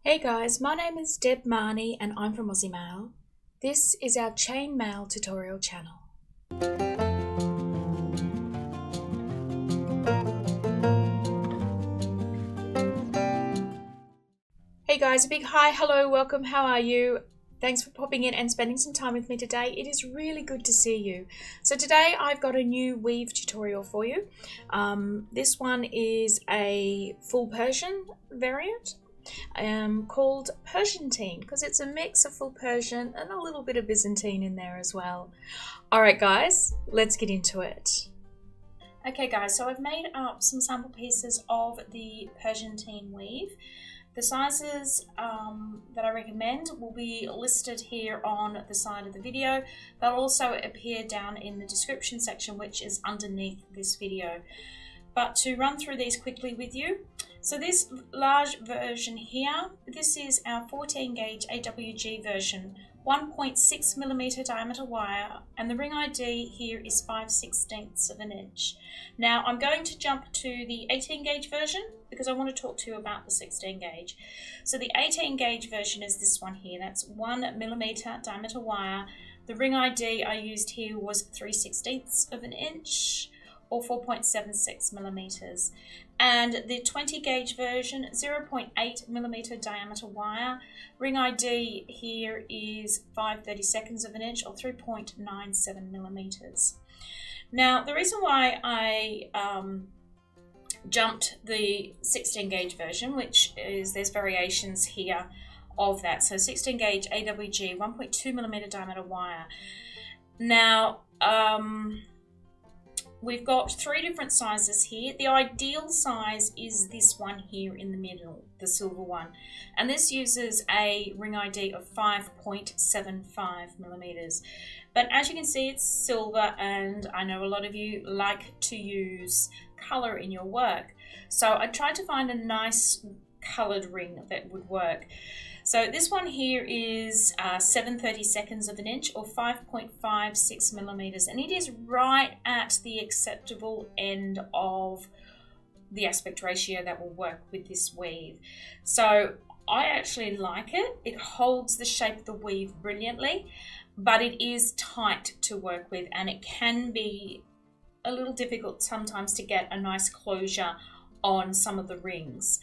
Hey guys, my name is Deb Marnie and I'm from Aussie Maille. This is our chain mail tutorial channel. Hey guys, a big hi, hello, welcome, how are you? Thanks for popping in and spending some time with me today. It is really good to see you. So today I've got a new weave tutorial for you. This one is a full Persian variant. Called Persiantine because it's a mix of full Persian and a little bit of Byzantine in there as well. Alright guys, let's get into it. Okay guys, so I've made up some sample pieces of the Persiantine weave. The sizes that I recommend will be listed here on the side of the video. They'll also appear down in the description section, which is underneath this video. But to run through these quickly with you, so this large version here, this is our 14 gauge AWG version, 1.6mm diameter wire, and the ring ID here is 5/16 of an inch. Now I'm going to jump to the 18 gauge version because I want to talk to you about the 16 gauge. So the 18 gauge version is this one here, that's 1mm diameter wire. The ring ID I used here was 3/16 of an inch, or 4.76 millimeters. And the 20 gauge version, 0.8mm diameter wire. Ring ID here is 5/32 of an inch, or 3.97 millimeters. Now, the reason why I jumped the 16 gauge version, which is, there's variations here of that. So 16 gauge AWG, 1.2mm diameter wire. Now, we've got three different sizes here. The ideal size is this one here in the middle, the silver one. And this uses a ring ID of 5.75 millimeters. But as you can see, it's silver, and I know a lot of you like to use color in your work. So I tried to find a nice colored ring that would work. So this one here is 7/32 of an inch, or 5.56 millimeters, and it is right at the acceptable end of the aspect ratio that will work with this weave. So I actually like it. It holds the shape of the weave brilliantly, but it is tight to work with, and it can be a little difficult sometimes to get a nice closure on some of the rings.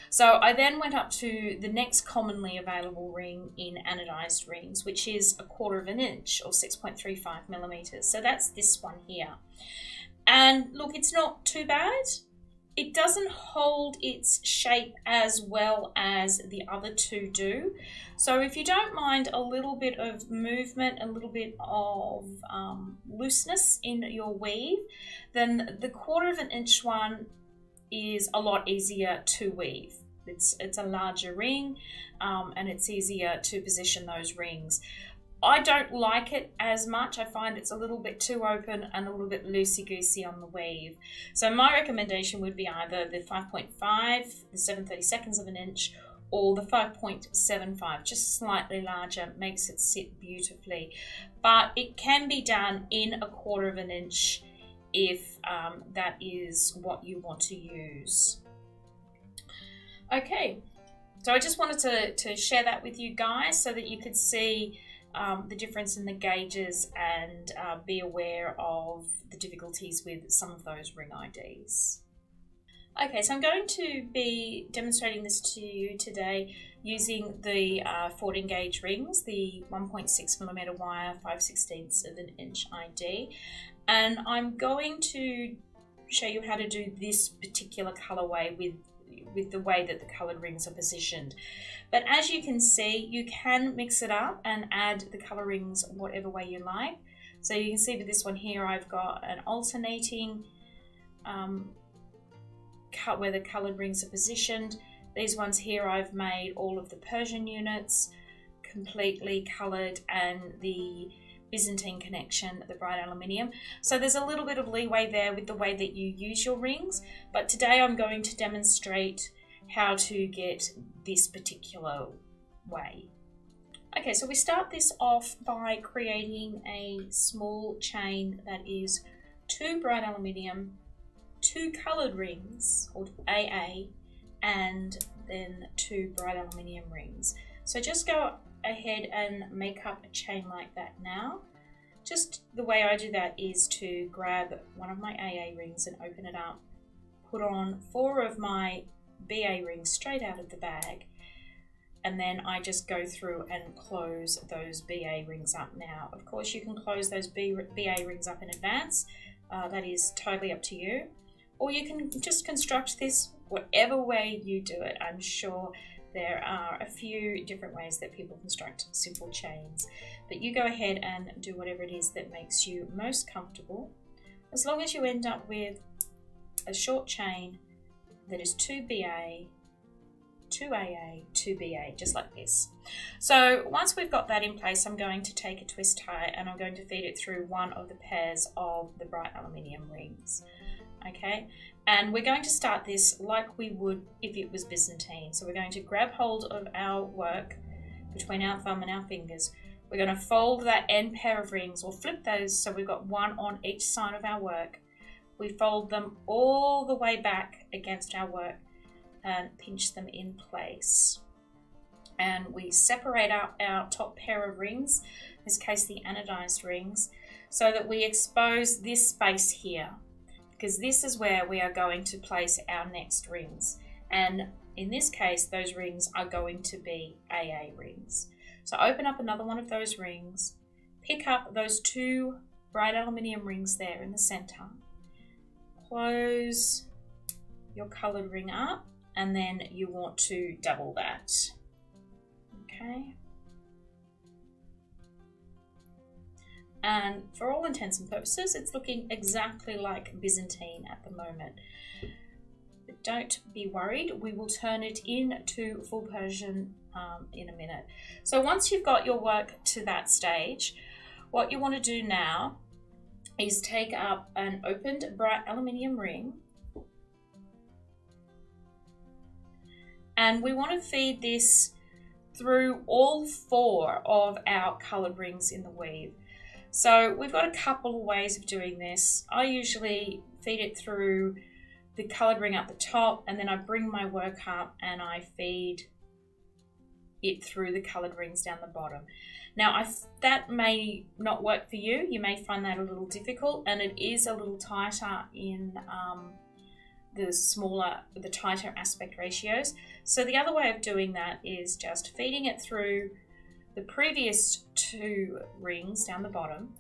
So I then went up to the next commonly available ring in anodized rings, which is 1/4 of an inch, or 6.35 millimeters. So that's this one here. And look, it's not too bad. It doesn't hold its shape as well as the other two do. So if you don't mind a little bit of movement, a little bit of looseness in your weave, then the 1/4 of an inch one is a lot easier to weave. It's a larger ring, and it's easier to position those rings. I don't like it as much. I find it's a little bit too open and a little bit loosey-goosey on the weave. So my recommendation would be either the 5.5, the 7/32 of an inch, or the 5.75, just slightly larger, makes it sit beautifully. But it can be done in 1/4 of an inch if that is what you want to use. Okay, so I just wanted to share that with you guys so that you could see the difference in the gauges and be aware of the difficulties with some of those ring IDs. Okay, so I'm going to be demonstrating this to you today using the 14 gauge rings, the 1.6mm wire, 5/16 of an inch ID. And I'm going to show you how to do this particular colorway with the way that the colored rings are positioned. But as you can see, you can mix it up and add the color rings whatever way you like. So you can see with this one here, I've got an alternating cut where the colored rings are positioned. These ones here, I've made all of the Persian units completely colored, and the Byzantine connection, the bright aluminium. So there's a little bit of leeway there with the way that you use your rings, but today I'm going to demonstrate how to get this particular way. Okay, so we start this off by creating a small chain that is 2 bright aluminium, 2 colored rings, or AA, and then 2 bright aluminium rings. So just go ahead and make up a chain like that now. Just the way I do that is to grab one of my AA rings and open it up, put on 4 of my BA rings straight out of the bag, and then I just go through and close those BA rings up now. Of course, you can close those BA rings up in advance. That is totally up to you. Or you can just construct this whatever way you do it. I'm sure there are a few different ways that people construct simple chains, but you go ahead and do whatever it is that makes you most comfortable, as long as you end up with a short chain that is 2 BA, 2 AA, 2 BA, just like this. So once we've got that in place, I'm going to take a twist tie and I'm going to feed it through one of the pairs of the bright aluminium rings. Okay, and we're going to start this like we would if it was Byzantine. So we're going to grab hold of our work between our thumb and our fingers. We're going to fold that end pair of rings, or flip those so we've got one on each side of our work. We fold them all the way back against our work and pinch them in place. And we separate out our top pair of rings, in this case the anodized rings, so that we expose this space here, because this is where we are going to place our next rings. And in this case, those rings are going to be AA rings. So open up another one of those rings, pick up those 2 bright aluminium rings there in the center, close your colored ring up, and then you want to double that. Okay. And for all intents and purposes, it's looking exactly like Byzantine at the moment. But don't be worried, we will turn it into full Persian in a minute. So once you've got your work to that stage, what you want to do now is take up an opened bright aluminium ring, and we want to feed this through all 4 of our coloured rings in the weave. So we've got a couple of ways of doing this. I usually feed it through the coloured ring at the top, and then I bring my work up and I feed it through the coloured rings down the bottom. Now that may not work for you. You may find that a little difficult, and it is a little tighter in the tighter aspect ratios. So the other way of doing that is just feeding it through the previous 2 rings down the bottom,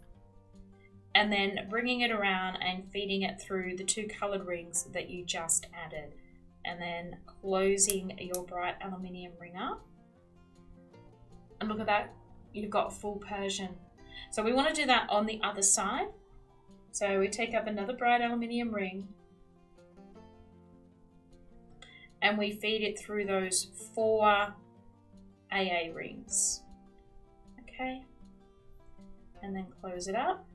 and then bringing it around and feeding it through the 2 coloured rings that you just added, and then closing your bright aluminium ring up. And look at that, you've got full Persian. So we want to do that on the other side. So we take up another bright aluminium ring and we feed it through those 4 AA rings. Okay, and then close it up.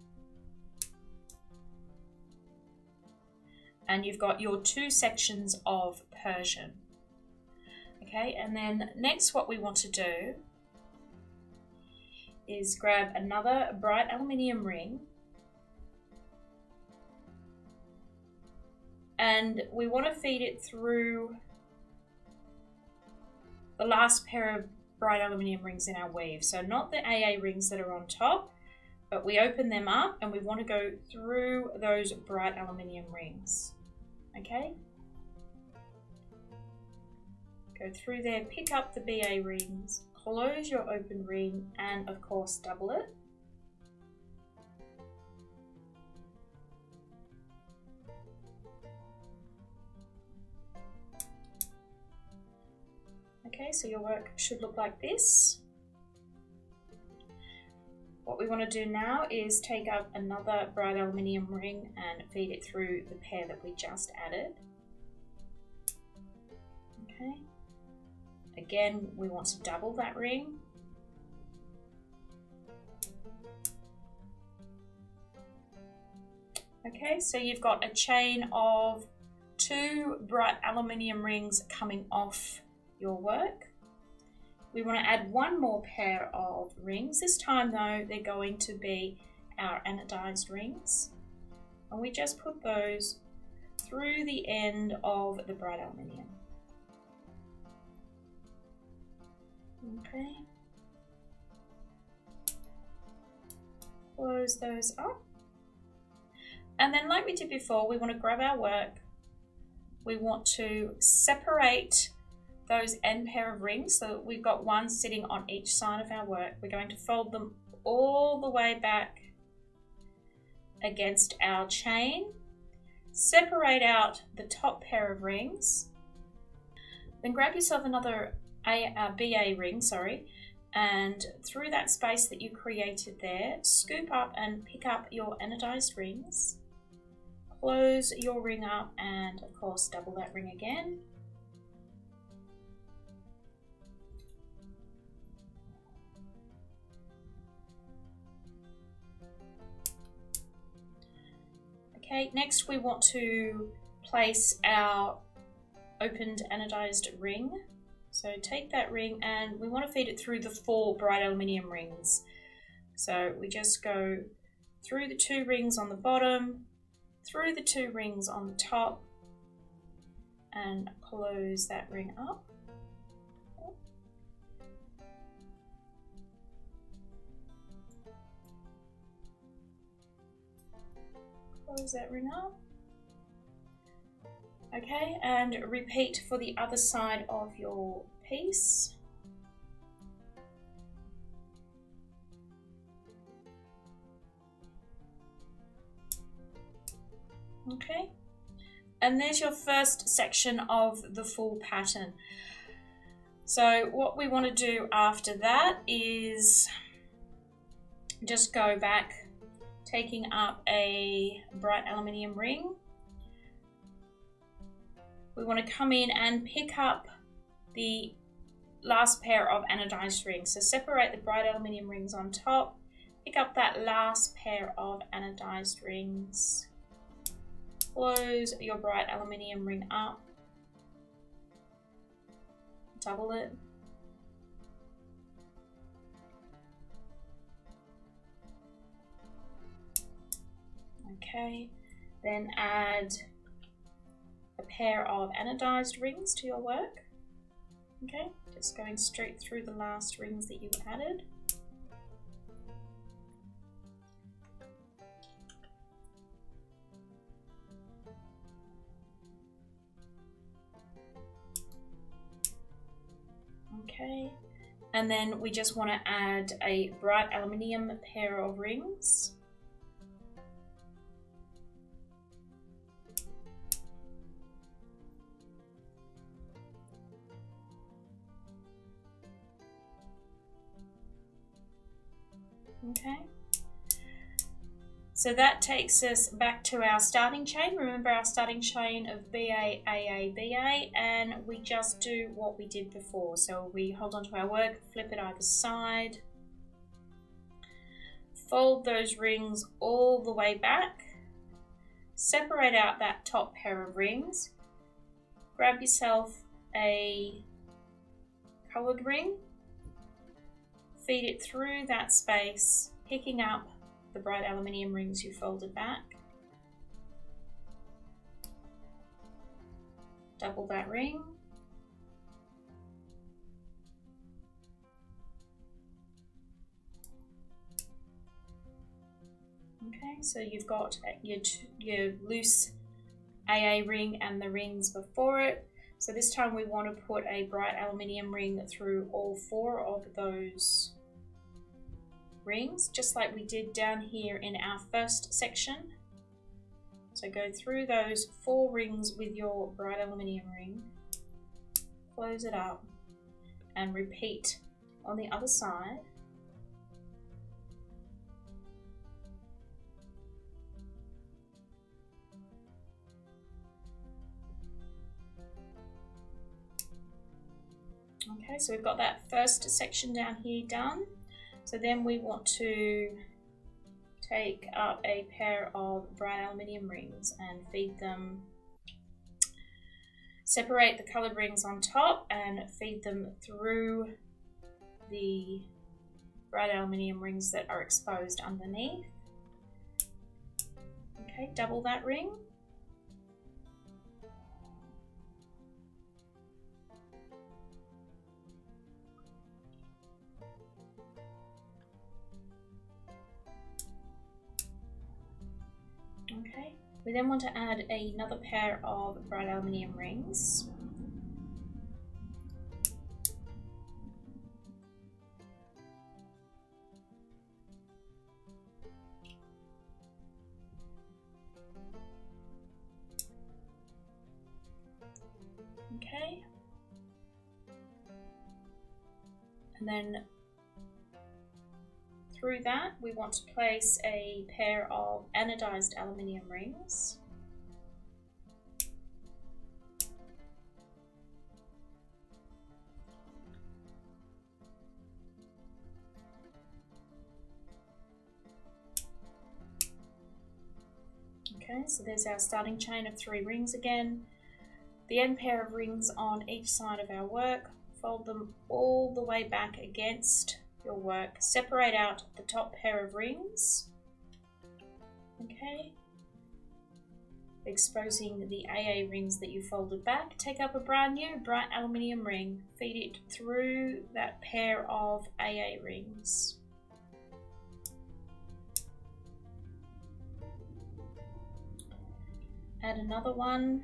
And you've got your 2 sections of Persian. Okay, and then next what we want to do is grab another bright aluminium ring, and we want to feed it through the last pair of bright aluminium rings in our weave. So not the AA rings that are on top, but we open them up and we want to go through those bright aluminium rings. Okay, go through there, pick up the BA rings, close your open ring, and of course double it. Okay, so your work should look like this. What we want to do now is take up another bright aluminium ring and feed it through the pair that we just added. Okay. Again, we want to double that ring. Okay, so you've got a chain of 2 bright aluminium rings coming off your work. We want to add 1 more pair of rings. This time though, they're going to be our anodized rings. And we just put those through the end of the bright aluminium. Okay. Close those up. And then like we did before, we want to grab our work. We want to separate those end pair of rings so that we've got one sitting on each side of our work. We're going to fold them all the way back against our chain. Separate out the top pair of rings. Then grab yourself another BA ring, and through that space that you created there, scoop up and pick up your anodized rings. Close your ring up and of course double that ring again. Okay, next we want to place our opened anodized ring. So take that ring and we want to feed it through the 4 bright aluminium rings. So we just go through the 2 rings on the bottom, through the 2 rings on the top, and close that ring up. Close that ring up. Okay, and repeat for the other side of your piece. Okay, and there's your first section of the full pattern. So what we want to do after that is just go back, taking up a bright aluminium ring. We want to come in and pick up the last pair of anodized rings. So separate the bright aluminium rings on top, pick up that last pair of anodized rings, close your bright aluminium ring up, double it, okay, then add a pair of anodized rings to your work. Okay, just going straight through the last rings that you added. Okay, and then we just want to add a bright aluminium pair of rings. Okay, so that takes us back to our starting chain. Remember our starting chain of BA, AA, BA, and we just do what we did before. So we hold on to our work, flip it either side, fold those rings all the way back, separate out that top pair of rings, grab yourself a coloured ring, feed it through that space, picking up the bright aluminium rings you folded back. Double that ring. Okay, so you've got your loose AA ring and the rings before it. So this time we want to put a bright aluminium ring through all 4 of those rings, just like we did down here in our first section. So go through those 4 rings with your bright aluminium ring, close it up, and repeat on the other side. Okay, so we've got that first section down here done. So then we want to take up a pair of bright aluminium rings and feed them, separate the coloured rings on top and feed them through the bright aluminium rings that are exposed underneath. Okay, double that ring. Okay, we then want to add another pair of bright aluminium rings. Okay, and then through that we want to place a pair of anodized aluminium rings. Okay, so there's our starting chain of 3 rings again. The end pair of rings on each side of our work, fold them all the way back against your work. Separate out the top pair of rings. Okay. Exposing the AA rings that you folded back. Take up a brand new bright aluminium ring. Feed it through that pair of AA rings. Add another one.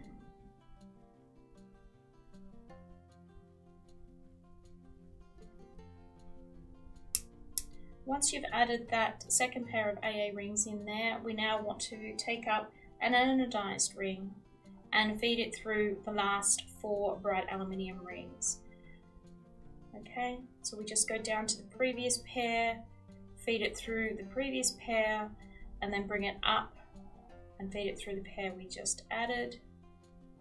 Once you've added that second pair of AA rings in there, we now want to take up an anodized ring and feed it through the last 4 bright aluminium rings. Okay, so we just go down to the previous pair, feed it through the previous pair, and then bring it up and feed it through the pair we just added.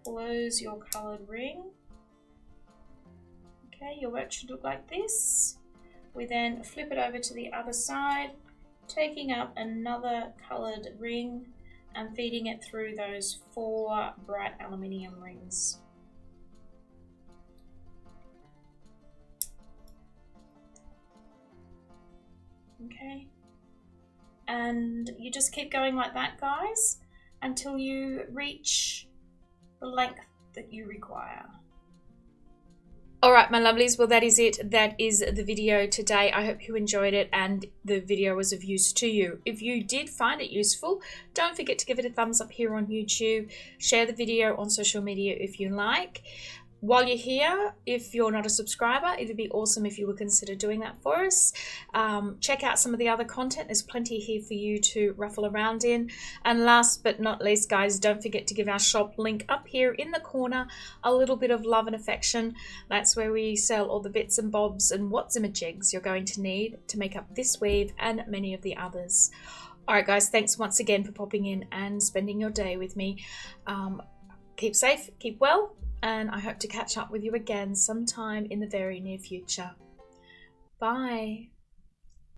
Close your colored ring. Okay, your work should look like this. We then flip it over to the other side, taking up another coloured ring and feeding it through those 4 bright aluminium rings. Okay, and you just keep going like that, guys, until you reach the length that you require. Alright my lovelies, well that is it. That is the video today. I hope you enjoyed it and the video was of use to you. If you did find it useful, don't forget to give it a thumbs up here on YouTube. Share the video on social media if you like. While you're here, if you're not a subscriber, it would be awesome if you would consider doing that for us. Check out some of the other content. There's plenty here for you to ruffle around in. And last but not least, guys, don't forget to give our shop link up here in the corner a little bit of love and affection. That's where we sell all the bits and bobs and whatsamajigs you're going to need to make up this weave and many of the others. Alright guys, thanks once again for popping in and spending your day with me. Keep safe, keep well, and I hope to catch up with you again sometime in the very near future. Bye.